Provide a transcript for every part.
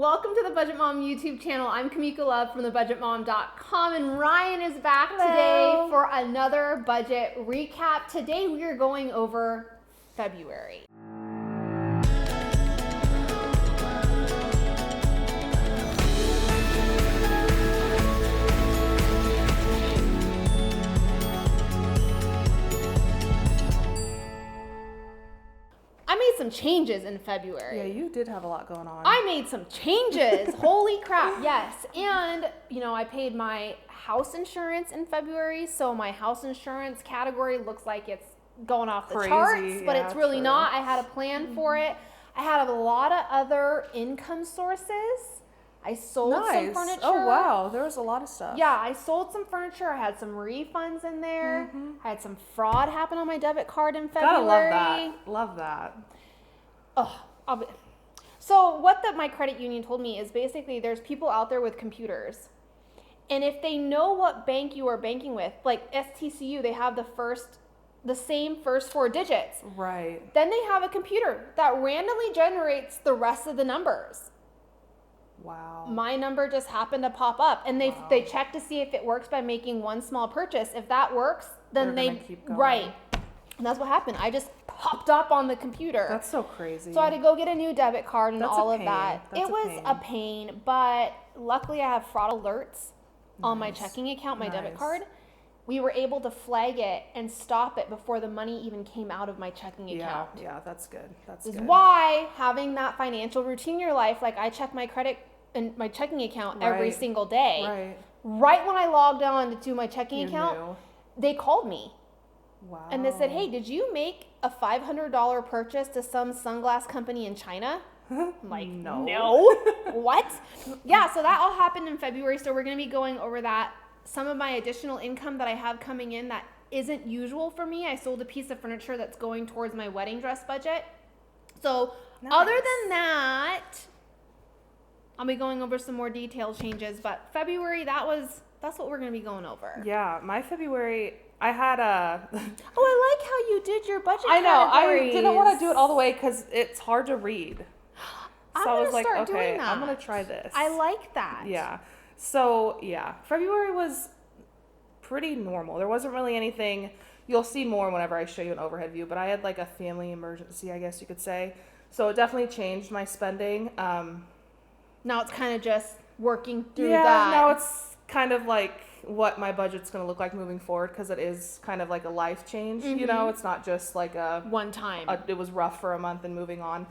Welcome to the Budget Mom YouTube channel. I'm Miko Love from thebudgetmom.com, and Ryan is back today for another budget recap. Today we are going over February. I made some changes in February. Yeah, you did have a lot going on. I made some changes. Holy crap, yes. And, I paid my house insurance in February, so my house insurance category looks like it's going off the charts, but it's really not. I had a plan for it. I had a lot of other income sources. I sold some furniture. Oh, wow. There was a lot of stuff. Yeah, I sold some furniture. I had some refunds in there. I had some fraud happen on my debit card in February. Gotta love that. Oh, so what my credit union told me is basically there's people out there with computers. And if they know what bank you are banking with, like STCU, they have the same first four digits. Right. Then they have a computer that randomly generates the rest of the numbers. Wow. My number just happened to pop up, and they check to see if it works by making one small purchase. If that works, then They're gonna keep going. Right. And that's what happened. I just popped up on the computer. That's so crazy. So I had to go get a new debit card and all of that. It was a pain, but luckily I have fraud alerts on my checking account, my debit card. We were able to flag it and stop it before the money even came out of my checking account. Yeah, that's good. That's This good. is why having that financial routine in your life, like I check my credit and my checking account every single day. Right when I logged on to do my checking account, they called me. Wow. And they said, hey, did you make a $500 purchase to some sunglass company in China? I'm like, no. What? Yeah, so that all happened in February. So we're going to be going over that. Some of my additional income that I have coming in that isn't usual for me. I sold a piece of furniture that's going towards my wedding dress budget. So other than that, I'll be going over some more detailed changes. But February, that's what we're going to be going over. Yeah, my February, I had a... Oh, I like how you did your budget I know. categories. I didn't want to do it all the way because it's hard to read. So I was like, start okay, doing that. I'm going to try this. I like that. Yeah. So, yeah. February was pretty normal. There wasn't really anything... You'll see more whenever I show you an overhead view, but I had like a family emergency, I guess you could say. So it definitely changed my spending. Now it's kind of just working through that. that. Now it's kind of like what my budget's going to look like moving forward because it is kind of like a life change, It's not just like one time. It was rough for a month and moving on.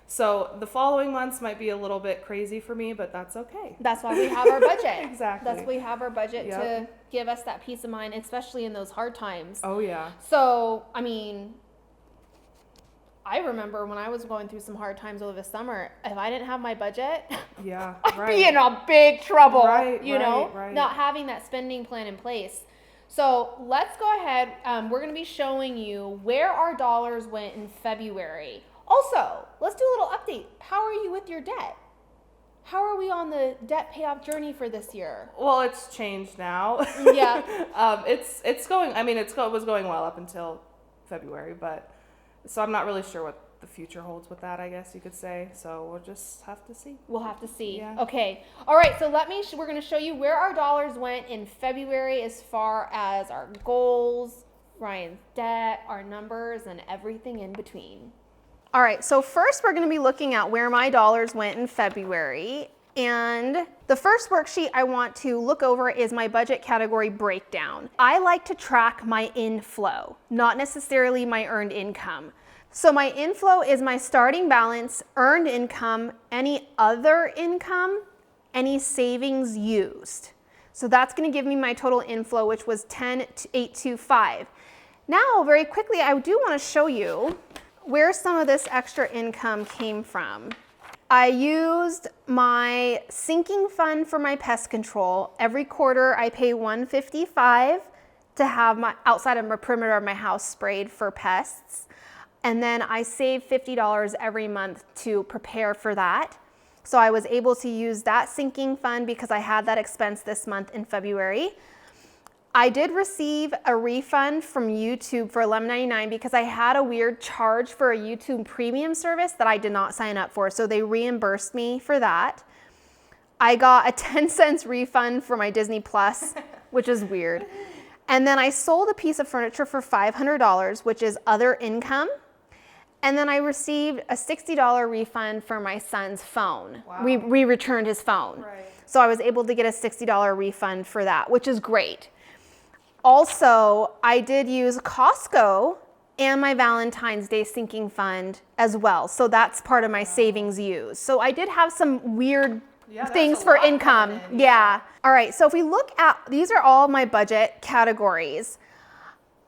So the following months might be a little bit crazy for me, but that's okay. That's why we have our budget. Exactly. That's why we have our budget to give us that peace of mind, especially in those hard times. Oh, yeah. So, I remember when I was going through some hard times over the summer, if I didn't have my budget, I'd be in a big trouble, not having that spending plan in place. So let's go ahead. We're going to be showing you where our dollars went in February. Also, let's do a little update. How are you with your debt? How are we on the debt payoff journey for this year? Well, it's changed now. Yeah. It's going, it was going well up until February, but so I'm not really sure what the future holds with that, I guess you could say. So we'll just have to see. We'll have to see. Yeah. Okay. All right. So we're going to show you where our dollars went in February as far as our goals, Ryan's debt, our numbers, and everything in between. All right. So first we're going to be looking at where my dollars went in February. And the first worksheet I want to look over is my budget category breakdown. I like to track my inflow, not necessarily my earned income. So my inflow is my starting balance, earned income, any other income, any savings used. So that's going to give me my total inflow, which was 10,825. Now, very quickly, I do want to show you where some of this extra income came from. I used my sinking fund for my pest control. Every quarter I pay $155 to have my outside of the perimeter of my house sprayed for pests. And then I save $50 every month to prepare for that. So I was able to use that sinking fund because I had that expense this month in February. I did receive a refund from YouTube for $11.99 because I had a weird charge for a YouTube premium service that I did not sign up for. So they reimbursed me for that. I got a 10 cents refund for my Disney Plus, which is weird. And then I sold a piece of furniture for $500, which is other income. And then I received a $60 refund for my son's phone. Wow. We returned his phone. Right. So I was able to get a $60 refund for that, which is great. Also, I did use Costco and my Valentine's Day sinking fund as well. So that's part of my savings use. So I did have some weird things for income. Yeah. All right. So if we look at, these are all my budget categories.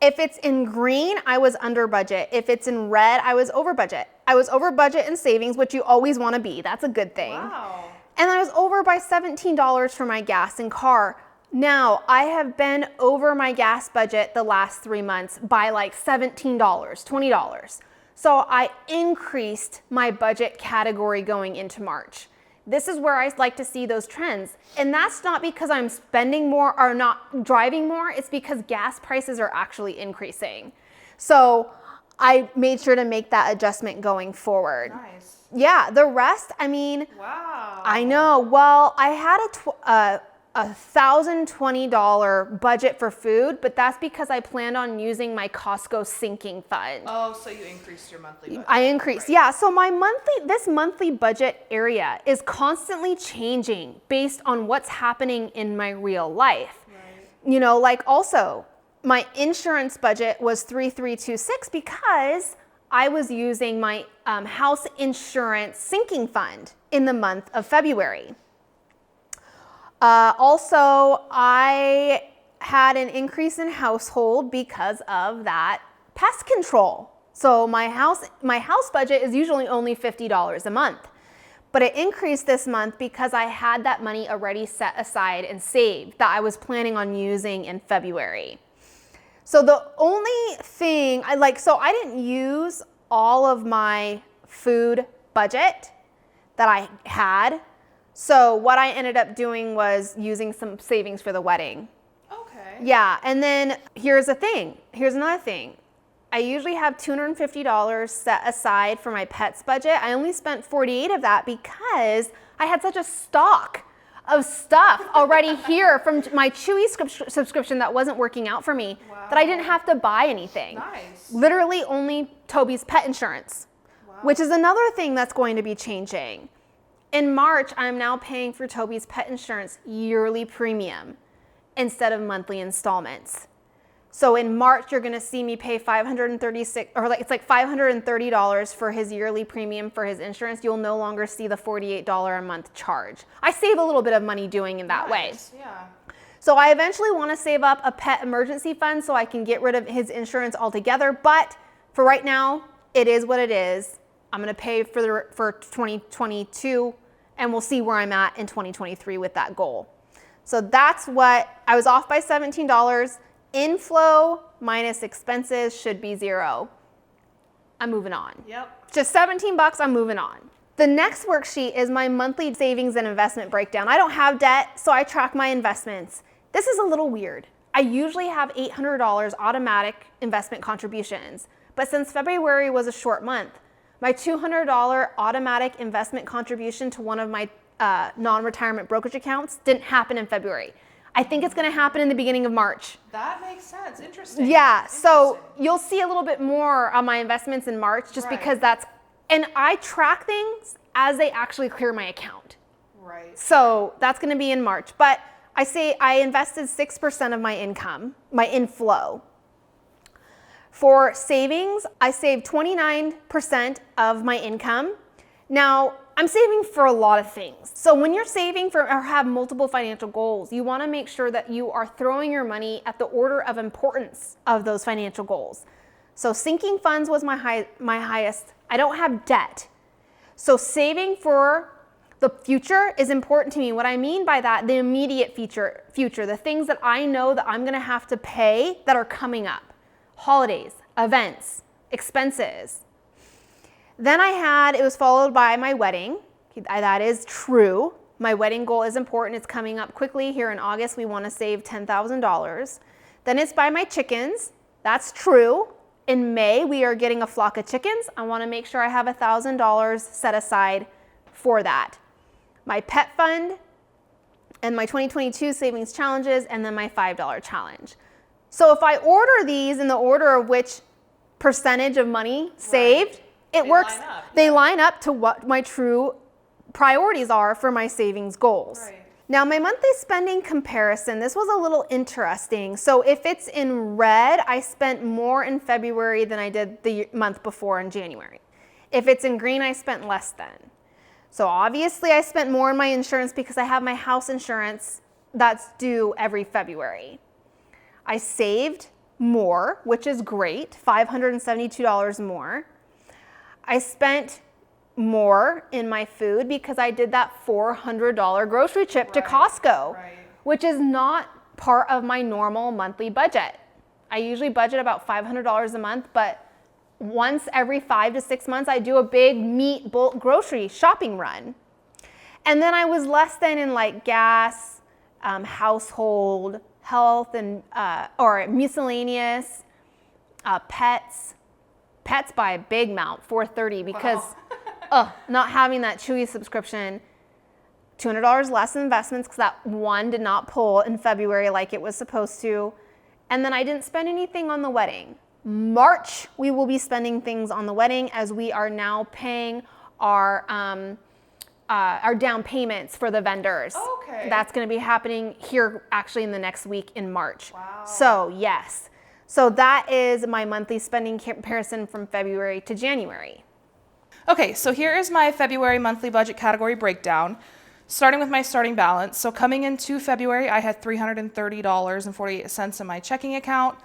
If it's in green, I was under budget. If it's in red, I was over budget. I was over budget in savings, which you always want to be. That's a good thing. Wow. And I was over by $17 for my gas and car. Now, I have been over my gas budget the last 3 months by like $17, $20. So I increased my budget category going into March. This is where I like to see those trends. And that's not because I'm spending more or not driving more. It's because gas prices are actually increasing. So I made sure to make that adjustment going forward. Nice. Yeah, the rest, I mean, Wow. I know. Well, I had a $1,020 budget for food, but that's because I planned on using my Costco sinking fund. Oh, so you increased your monthly budget. I increased, Right. yeah. So this monthly budget area is constantly changing based on what's happening in my real life. Right. You know, like also my insurance budget was $3,326 because I was using my house insurance sinking fund in the month of February. Also, I had an increase in household because of that pest control. So my house budget is usually only $50 a month, but it increased this month because I had that money already set aside and saved that I was planning on using in February. So the only thing I didn't use all of my food budget that I had. So what I ended up doing was using some savings for the wedding. Okay. Yeah, and then here's another thing. I usually have $250 set aside for my pets budget. I only spent 48 of that because I had such a stock of stuff already here from my Chewy subscription that wasn't working out for me, that I didn't have to buy anything. Nice. Literally only Toby's pet insurance, which is another thing that's going to be changing. In March, I'm now paying for Toby's pet insurance yearly premium instead of monthly installments. So in March, you're going to see me pay $530 for his yearly premium for his insurance. You'll no longer see the $48 a month charge. I save a little bit of money doing it that way. Yeah. So I eventually want to save up a pet emergency fund so I can get rid of his insurance altogether. But for right now, it is what it is. I'm going to pay for 2022, and we'll see where I'm at in 2023 with that goal. So that's what I was off by $17. Inflow minus expenses should be $0. I'm moving on. Yep. Just $17, I'm moving on. The next worksheet is my monthly savings and investment breakdown. I don't have debt, so I track my investments. This is a little weird. I usually have $800 automatic investment contributions, but since February was a short month, my $200 automatic investment contribution to one of my non-retirement brokerage accounts didn't happen in February. I think it's going to happen in the beginning of March. That makes sense. Interesting. Yeah, so you'll see a little bit more on my investments in March just Right. because and I track things as they actually clear my account. Right. So that's going to be in March. But I say I invested 6% of my income, my inflow. For savings, I saved 29% of my income. Now, I'm saving for a lot of things. So when you're saving for or have multiple financial goals, you want to make sure that you are throwing your money at the order of importance of those financial goals. So sinking funds was my highest. I don't have debt. So saving for the future is important to me. What I mean by that, the immediate future, the things that I know that I'm going to have to pay that are coming up. Holidays, events, expenses. Then it was followed by my wedding. That is true. My wedding goal is important. It's coming up quickly here in August. We want to save $10,000. Then it's buy my chickens. That's true. In May, we are getting a flock of chickens. I want to make sure I have $1,000 set aside for that. My pet fund and my 2022 savings challenges, and then my $5 challenge. So if I order these in the order of which percentage of money saved, it works. They line up to what my true priorities are for my savings goals. Right. Now, my monthly spending comparison, this was a little interesting. So if it's in red, I spent more in February than I did the month before in January. If it's in green, I spent less than. So obviously I spent more on my insurance because I have my house insurance that's due every February. I saved more, which is great, $572 more. I spent more in my food because I did that $400 grocery trip to Costco, which is not part of my normal monthly budget. I usually budget about $500 a month, but once every 5 to 6 months, I do a big meat bulk grocery shopping run. And then I was less than in like gas, household, health, and or miscellaneous, pets. Pets by a big amount, $430, because not having that Chewy subscription, $200 less in investments because that one did not pull in February like it was supposed to. And then I didn't spend anything on the wedding. March, we will be spending things on the wedding as we are now paying our down payments for the vendors. Okay. That's going to be happening here actually in the next week in March. Wow. So yes. So that is my monthly spending comparison from February to January. Okay, so here is my February monthly budget category breakdown, starting with my starting balance. So coming into February, I had $330.48 in my checking account,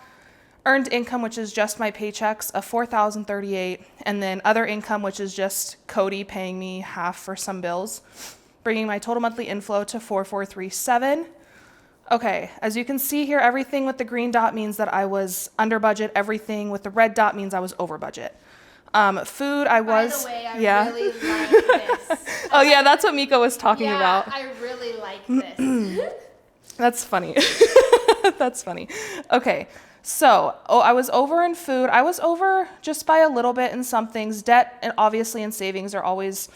earned income, which is just my paychecks, of $4,038, and then other income, which is just Cody paying me half for some bills, bringing my total monthly inflow to $4,437. Okay, as you can see here, everything with the green dot means that I was under budget. Everything with the red dot means I was over budget. Food, I was. By the way, I really like this. Oh yeah, that's what Miko was talking about. I really like this. That's funny. That's funny. Okay, so I was over in food. I was over just by a little bit in some things. Debt and obviously in savings are always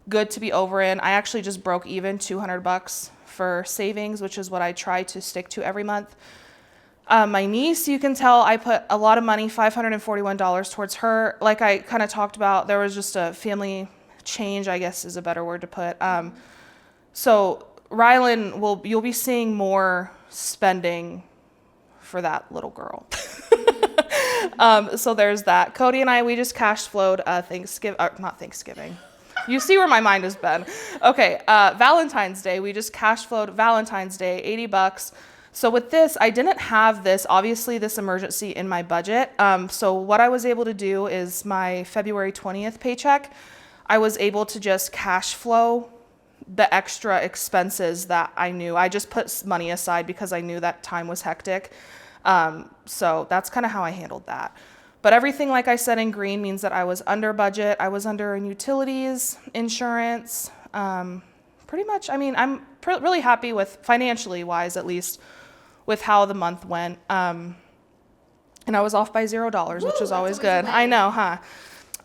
good to be over in. I actually just broke even $200 for savings, which is what I try to stick to every month. My niece, you can tell I put a lot of money, $541 towards her. Like I kind of talked about, there was just a family change, I guess is a better word to put. So Ryen, you'll be seeing more spending for that little girl. So there's that. Cody and I, we just cash flowed not Thanksgiving. You see where my mind has been. Okay, Valentine's Day, we just cash flowed Valentine's Day, $80. So with this, I didn't have this emergency in my budget. So what I was able to do is my February 20th paycheck, I was able to just cash flow the extra expenses that I knew. I just put money aside because I knew that time was hectic. So that's kind of how I handled that. But everything, like I said, in green means that I was under budget. I was under in utilities, insurance, pretty much. I mean, I'm really happy with, financially wise at least, with how the month went. And I was off by $0, which is always good. I know, huh?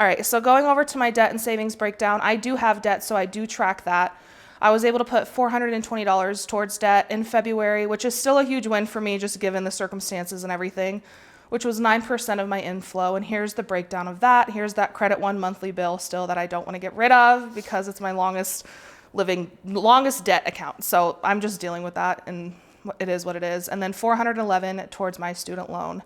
All right, so going over to my debt and savings breakdown, I do have debt, so I do track that. I was able to put $420 towards debt in February, which is still a huge win for me, just given the circumstances and everything, which was 9% of my inflow. And here's the breakdown of that. Here's that Credit One monthly bill still that I don't want to get rid of because it's my longest debt account. So I'm just dealing with that, and it is what it is. And then $411 towards my student loan.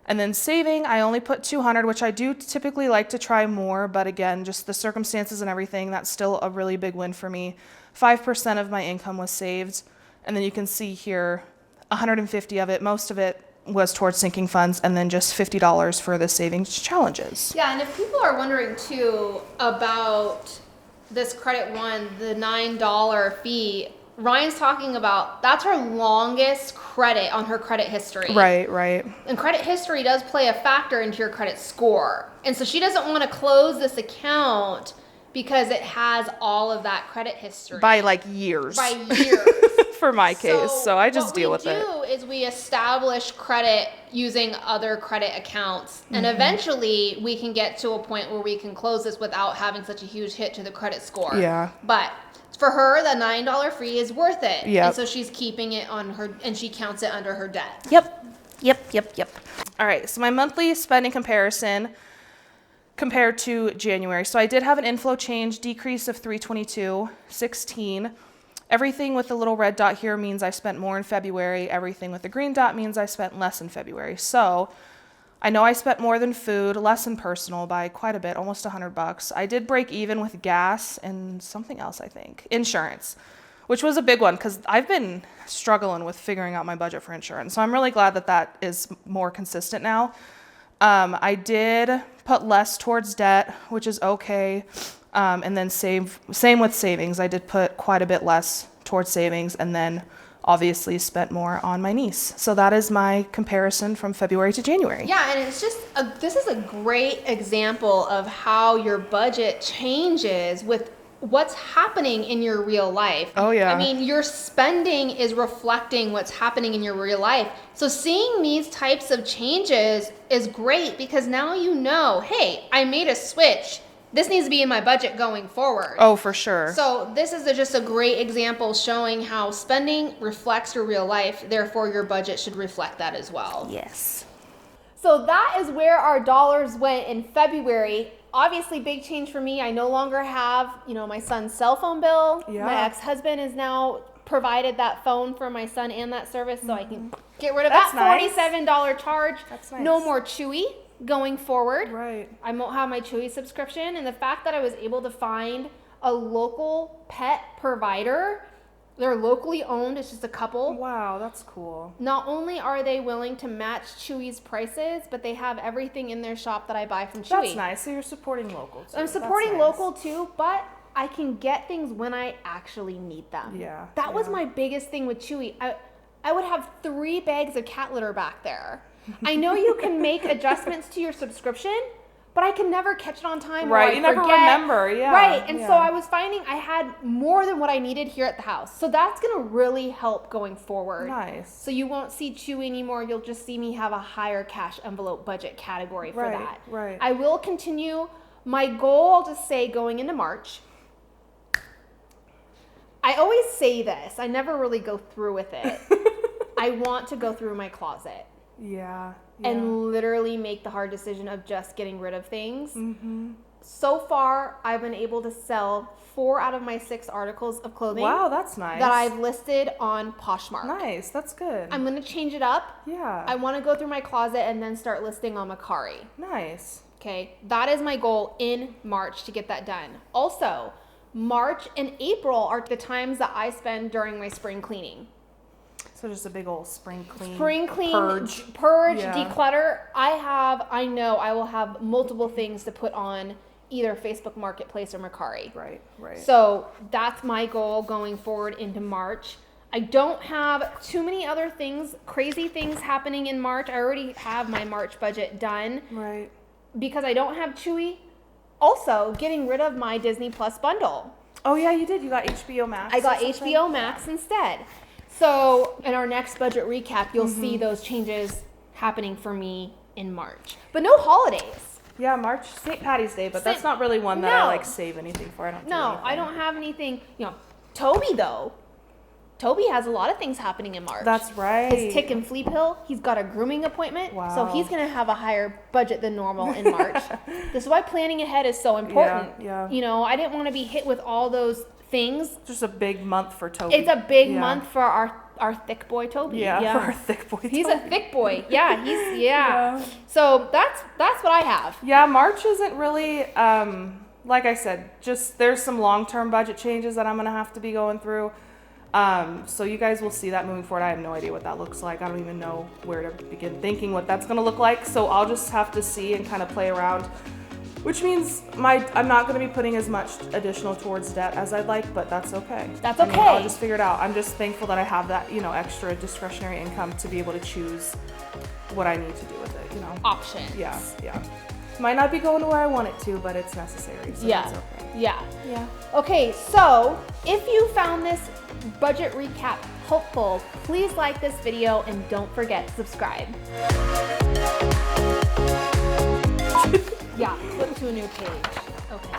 And then saving, I only put $200, which I do typically like to try more, but again, just the circumstances and everything, that's still a really big win for me. 5% of my income was saved. And then you can see here, 150 of it, most of it was towards sinking funds, and then just $50 for the savings challenges. Yeah, and if people are wondering too about this Credit One, the $9 fee, Ryan's talking about, that's her longest credit on her credit history. Right. And credit history does play a factor into your credit score. And so she doesn't want to close this account because it has all of that credit history. By like years. By years. For my case. So I just deal with it. What we do is we establish credit using other credit accounts. And eventually we can get to a point where we can close this without having such a huge hit to the credit score. Yeah. But for her, the $9 fee is worth it. Yep. And so she's keeping it on her, and she counts it under her debt. Yep. All right, so my monthly spending comparison compared to January. So I did have an inflow change decrease of $322.16. Everything with the little red dot here means I spent more in February. Everything with the green dot means I spent less in February. So I know I spent more than food, less in personal by quite a bit, almost $100. I did break even with gas and something else, I think, insurance, which was a big one because I've been struggling with figuring out my budget for insurance. So I'm really glad that that is more consistent now. I did put less towards debt, which is okay. And then same with savings. I did put quite a bit less towards savings and then obviously spent more on my niece. So that is my comparison from February to January. Yeah, and it's just, this is a great example of how your budget changes with what's happening in your real life. Oh, yeah. I mean, your spending is reflecting what's happening in your real life. So seeing these types of changes is great because now you know, hey, I made a switch. This needs to be in my budget going forward. Oh, for sure. So this is just a great example showing how spending reflects your real life. Therefore, your budget should reflect that as well. Yes. So that is where our dollars went in February. Obviously, big change for me. I no longer have, my son's cell phone bill. Yeah. My ex-husband has now provided that phone for my son and that service, so I can get rid of That's that nice. $47 charge. That's nice. No more Chewy going forward. Right. I won't have my Chewy subscription, and the fact that I was able to find a local pet provider, they're locally owned, it's just a couple. Wow, that's cool. Not only are they willing to match Chewy's prices, but they have everything in their shop that I buy from Chewy. That's nice. So you're supporting local too. I'm supporting That's nice. local too, but I can get things when I actually need them. Yeah. That was yeah. my biggest thing with Chewy. I would have 3 bags of cat litter back there. I know you can make adjustments to your subscription, but I can never catch it on time. Right, or I you never forget. remember, yeah. Right, and so yeah. I was finding I had more than what I needed here at the house. So that's going to really help going forward. Nice. So you won't see Chewy anymore. You'll just see me have a higher cash envelope budget category for that. Right. I will continue. My goal, I'll just say, going into March, I always say this. I never really go through with it. I want to go through my closet. Yeah. And literally make the hard decision of just getting rid of things. Mm-hmm. So far, I've been able to sell 4 out of my 6 articles of clothing. Wow, that's nice. That I've listed on Poshmark. Nice, that's good. I'm going to change it up. Yeah. I want to go through my closet and then start listing on Mercari. Nice. Okay, that is my goal in March to get that done. Also, March and April are the times that I spend during my spring cleaning. So just a big old spring clean. Purge, Yeah. declutter. I know I will have multiple things to put on either Facebook Marketplace or Mercari. Right. So that's my goal going forward into March. I don't have too many other things, crazy things happening in March. I already have my March budget done. Right. Because I don't have Chewy. Also, getting rid of my Disney Plus bundle. Oh yeah, you did. You got HBO Max. I got or something? HBO Max instead. So in our next budget recap, you'll see those changes happening for me in March. But no holidays. Yeah, March, St. Patty's Day, but St. that's not really one that I No. like save anything for. I don't. No, I don't have anything. Toby though. Toby has a lot of things happening in March. That's right. His tick and flea pill. He's got a grooming appointment. Wow. So he's going to have a higher budget than normal in March. This is why planning ahead is so important. Yeah. I didn't want to be hit with all those things. Just a big month for Toby. It's a big Yeah. month for our thick boy Toby. Yeah, for our thick boy. He's Toby. a thick boy. Yeah, he's Yeah. So that's what I have. Yeah, March isn't really, like I said, just there's some long-term budget changes that I'm going to have to be going through. So you guys will see that moving forward. I have no idea what that looks like. I don't even know where to begin thinking what that's going to look like. So I'll just have to see and kind of play around, which means I'm not going to be putting as much additional towards debt as I'd like, but that's okay. That's I mean, okay. I'll just figure it out. I'm just thankful that I have that, extra discretionary income to be able to choose what I need to do with it, Options. Yeah. Might not be going to where I want it to, but it's necessary, so Yeah. that's okay. Yeah. Yeah. Okay, so if you found this budget recap helpful, please like this video and don't forget to subscribe. Yeah, flip to a new page. Okay.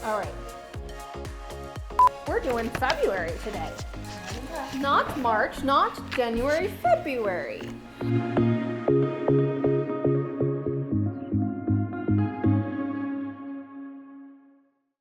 All right. We're doing February today. Not March, not January, February.